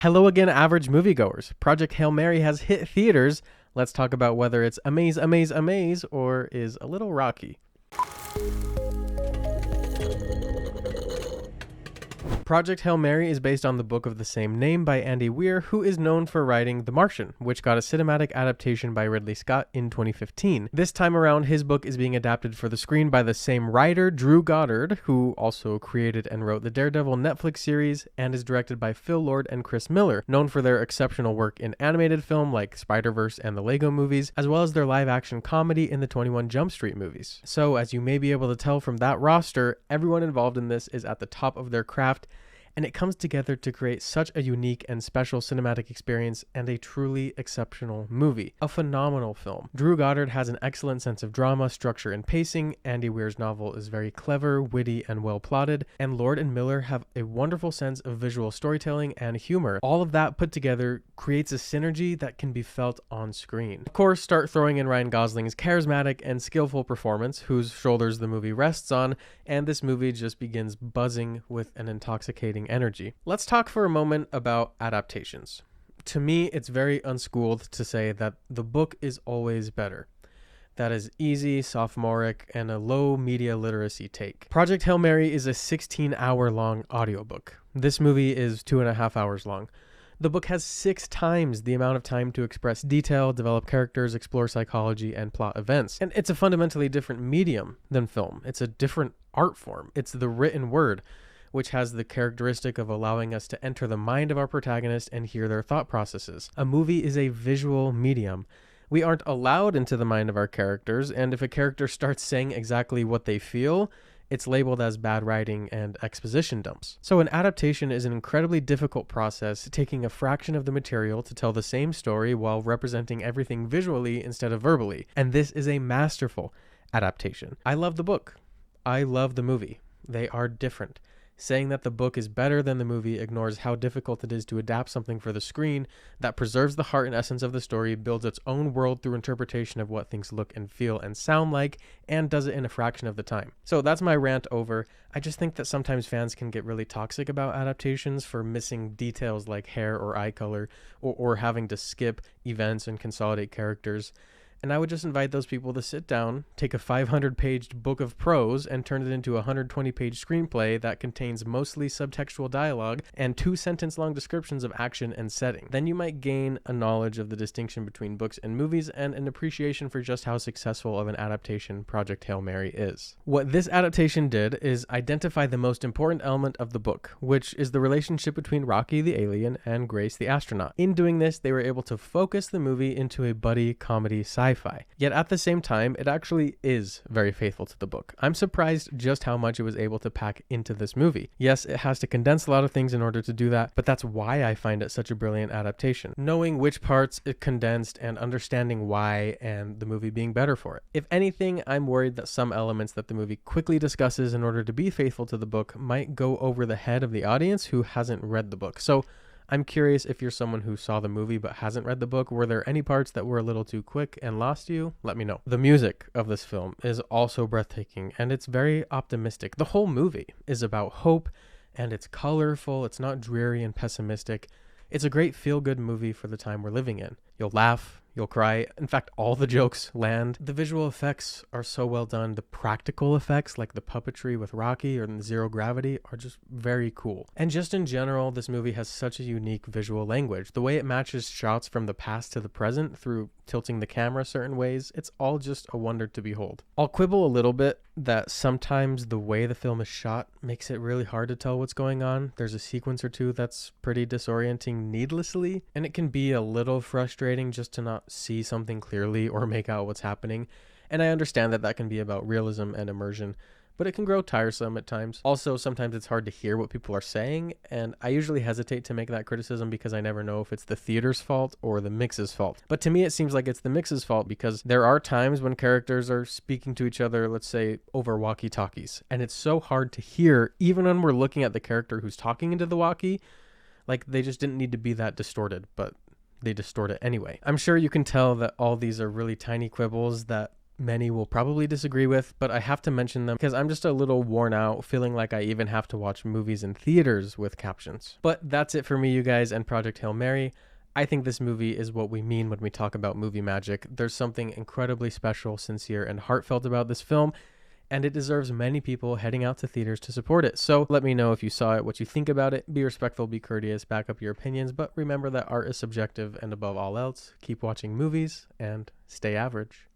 Hello again, average moviegoers. Project Hail Mary has hit theaters. Let's talk about whether it's amaze, amaze, amaze, or is a little rocky. Project Hail Mary is based on the book of the same name by Andy Weir, who is known for writing The Martian, which got a cinematic adaptation by Ridley Scott in 2015. This time around, his book is being adapted for the screen by the same writer, Drew Goddard, who also created and wrote the Daredevil Netflix series and is directed by Phil Lord and Chris Miller, known for their exceptional work in animated film like Spider-Verse and the Lego movies, as well as their live-action comedy in the 21 Jump Street movies. So, as you may be able to tell from that roster, everyone involved in this is at the top of their craft, and it comes together to create such a unique and special cinematic experience and a truly exceptional movie. A phenomenal film. Drew Goddard has an excellent sense of drama, structure, and pacing. Andy Weir's novel is very clever, witty, and well plotted, and Lord and Miller have a wonderful sense of visual storytelling and humor. All of that put together creates a synergy that can be felt on screen. Of course, start throwing in Ryan Gosling's charismatic and skillful performance, whose shoulders the movie rests on, and this movie just begins buzzing with an intoxicating energy. Let's talk for a moment about adaptations. To me, it's very unschooled to say that the book is always better. That is easy, sophomoric, and a low media literacy take. Project Hail Mary is a 16-hour-long audiobook. This movie is 2.5 hours long. The book has 6 times the amount of time to express detail, develop characters, explore psychology, and plot events. And it's a fundamentally different medium than film. It's a different art form. It's the written word, which has the characteristic of allowing us to enter the mind of our protagonist and hear their thought processes. A movie is a visual medium. We aren't allowed into the mind of our characters, and if a character starts saying exactly what they feel, it's labeled as bad writing and exposition dumps. So an adaptation is an incredibly difficult process, taking a fraction of the material to tell the same story while representing everything visually instead of verbally. And this is a masterful adaptation. I love the book. I love the movie. They are different. Saying that the book is better than the movie ignores how difficult it is to adapt something for the screen that preserves the heart and essence of the story, builds its own world through interpretation of what things look and feel and sound like, and does it in a fraction of the time. So that's my rant over. I just think that sometimes fans can get really toxic about adaptations for missing details like hair or eye color, or having to skip events and consolidate characters. And I would just invite those people to sit down, take a 500-page book of prose, and turn it into a 120-page screenplay that contains mostly subtextual dialogue and 2-sentence-long descriptions of action and setting. Then you might gain a knowledge of the distinction between books and movies and an appreciation for just how successful of an adaptation Project Hail Mary is. What this adaptation did is identify the most important element of the book, which is the relationship between Rocky the alien and Grace the astronaut. In doing this, they were able to focus the movie into a buddy comedy sci-fi. Yet at the same time, it actually is very faithful to the book. I'm surprised just how much it was able to pack into this movie. Yes, it has to condense a lot of things in order to do that, but that's why I find it such a brilliant adaptation. Knowing which parts it condensed and understanding why, and the movie being better for it. If anything, I'm worried that some elements that the movie quickly discusses in order to be faithful to the book might go over the head of the audience who hasn't read the book. So I'm curious, if you're someone who saw the movie but hasn't read the book, were there any parts that were a little too quick and lost you? Let me know. The music of this film is also breathtaking, and it's very optimistic. The whole movie is about hope, and it's colorful. It's not dreary and pessimistic. It's a great feel-good movie for the time we're living in. You'll laugh, you'll cry. In fact, all the jokes land. The visual effects are so well done. The practical effects, like the puppetry with Rocky or the zero gravity, are just very cool. And just in general, this movie has such a unique visual language. The way it matches shots from the past to the present through tilting the camera certain ways, it's all just a wonder to behold. I'll quibble a little bit that sometimes the way the film is shot makes it really hard to tell what's going on. There's a sequence or two that's pretty disorienting needlessly, and it can be a little frustrating just to not see something clearly or make out what's happening. And I understand that that can be about realism and immersion, but it can grow tiresome at times. Also, sometimes it's hard to hear what people are saying, and I usually hesitate to make that criticism because I never know if it's the theater's fault or the mix's fault. But to me, it seems like it's the mix's fault because there are times when characters are speaking to each other, let's say, over walkie-talkies, and it's so hard to hear, even when we're looking at the character who's talking into the walkie. Like, they just didn't need to be that distorted, but they distort it anyway. I'm sure you can tell that all these are really tiny quibbles that many will probably disagree with, but I have to mention them because I'm just a little worn out feeling like I even have to watch movies in theaters with captions. But that's it for me, you guys, and Project Hail Mary. I think this movie is what we mean when we talk about movie magic. There's something incredibly special, sincere, and heartfelt about this film, and it deserves many people heading out to theaters to support it. So let me know if you saw it, what you think about it. Be respectful, be courteous, back up your opinions, but remember that art is subjective, and above all else, keep watching movies and stay average.